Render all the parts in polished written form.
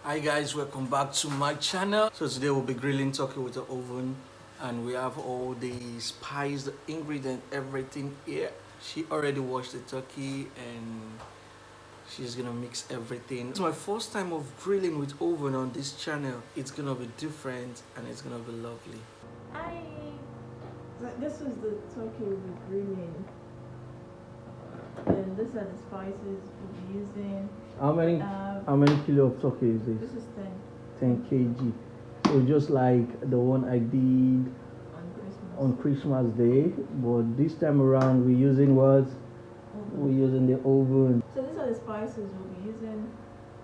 Hi guys, welcome back to my channel. So today we'll be grilling turkey with the oven, and we have all the spice, the ingredient, everything here. She already washed the turkey and she's gonna mix everything. It's my first time of grilling with oven on this channel. It's gonna be different and it's gonna be lovely. I this is the turkey we'll be grilling, and these are the spices we'll be using. How many Uh, how many kilo of turkey is this this? is 10 10 kg. So just like the one I did on Christmas. on Christmas Day, but this time around we're using what? We're using the oven. So these are the spices we'll be using.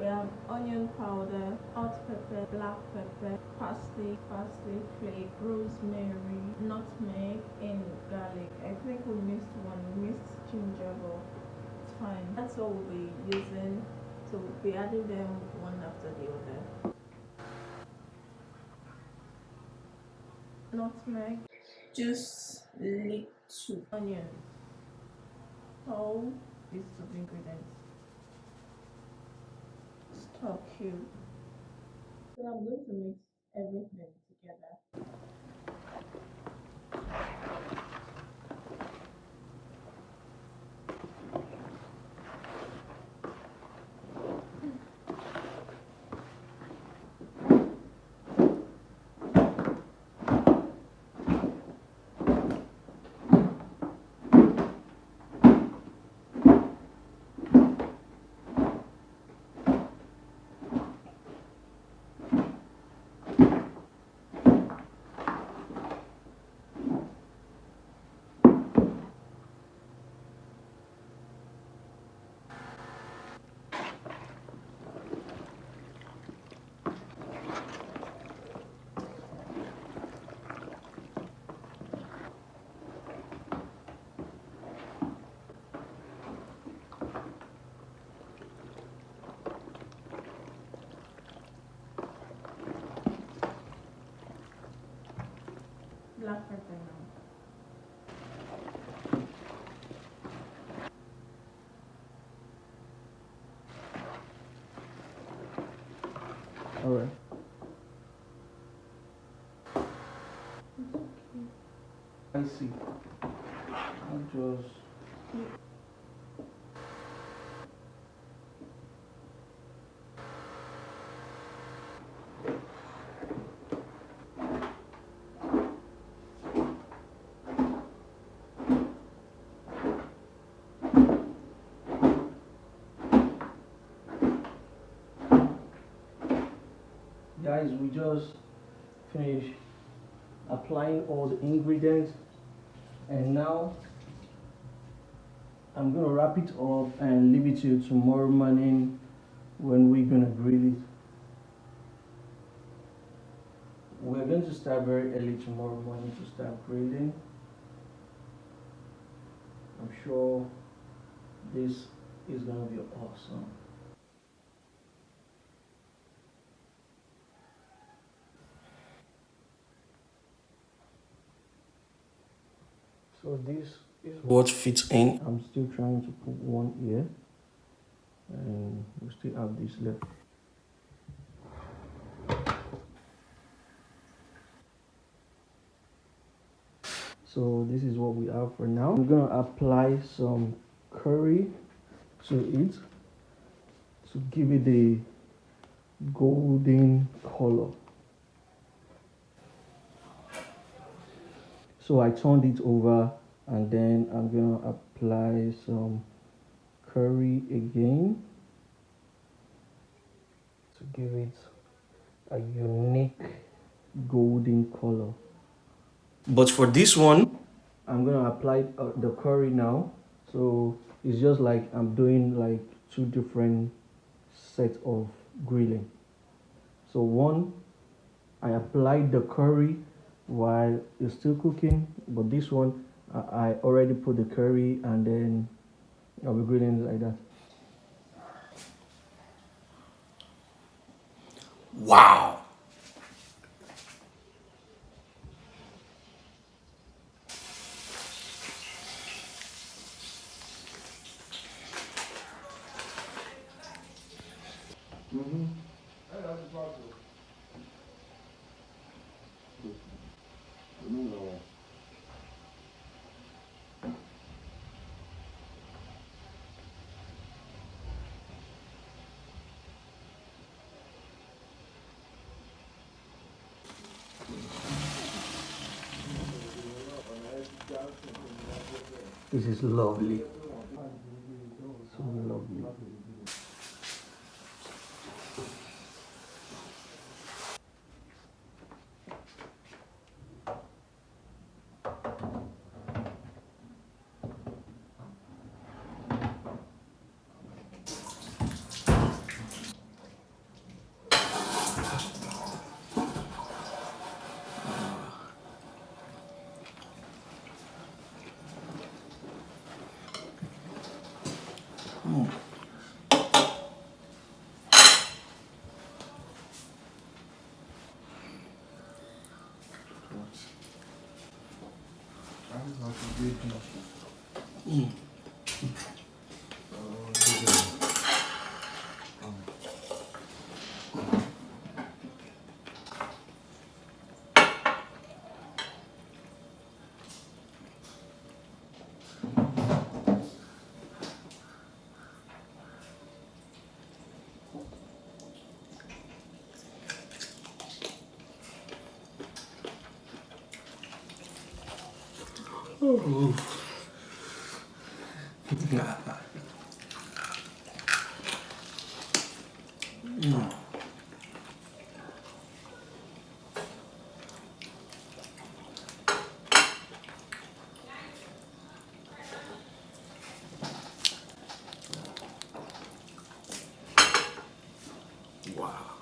We have onion powder, hot pepper, black pepper, parsley, flake, rosemary, nutmeg, and garlic. I think we missed one. We missed ginger, but it's fine. That's all we'll be using. So we'll be adding them one after the other. Nutmeg, just little onions, all these of ingredients. Stock cube. So I'm going to mix everything together. Black pepper now. All right. I see. I just. Guys, we just finished applying all the ingredients, and now I'm gonna wrap it up and leave it till tomorrow morning when we're gonna grill it. We're going to start very early tomorrow morning to start grilling. I'm sure this is gonna be awesome. So this is what fits in. I'm still trying to put one here, and we still have this left. So this is what we have for now. I'm gonna apply some curry to it to give it the golden color. So I turned it over, and then I'm gonna apply some curry again to give it a unique golden color. But for this one, I'm gonna apply the curry now. So it's just like I'm doing like two different sets of grilling. So one, I applied the curry while it's still cooking, but this one I already put the curry, and then I'll be grilling it like that. Wow! Mm-hmm. This is lovely. So lovely. Wow.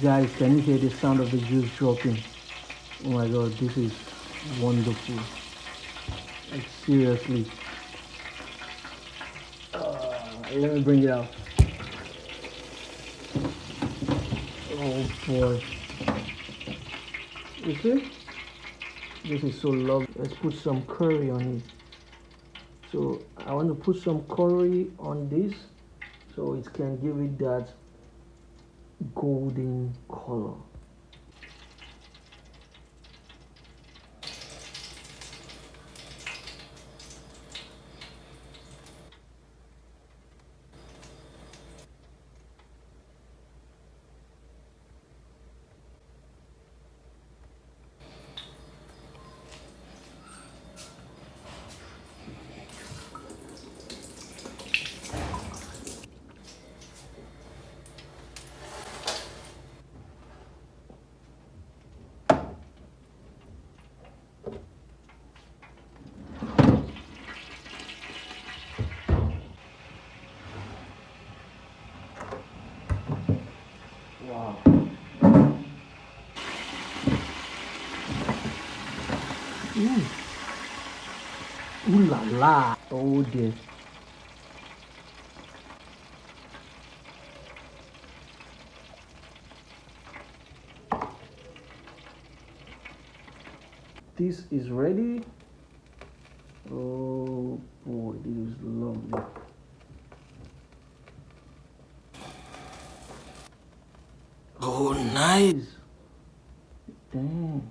Guys, can you hear the sound of the juice dropping? Oh my god, this is wonderful. Like seriously. Let me bring it out. Oh boy. You see? This is so lovely. Let's put some curry on it. So I want to put some curry on this so it can give it that golden color. Wow. Ooh. Ooh la la. Oh dear. this is ready. Oh boy, this is lovely. Oh, nice. Damn.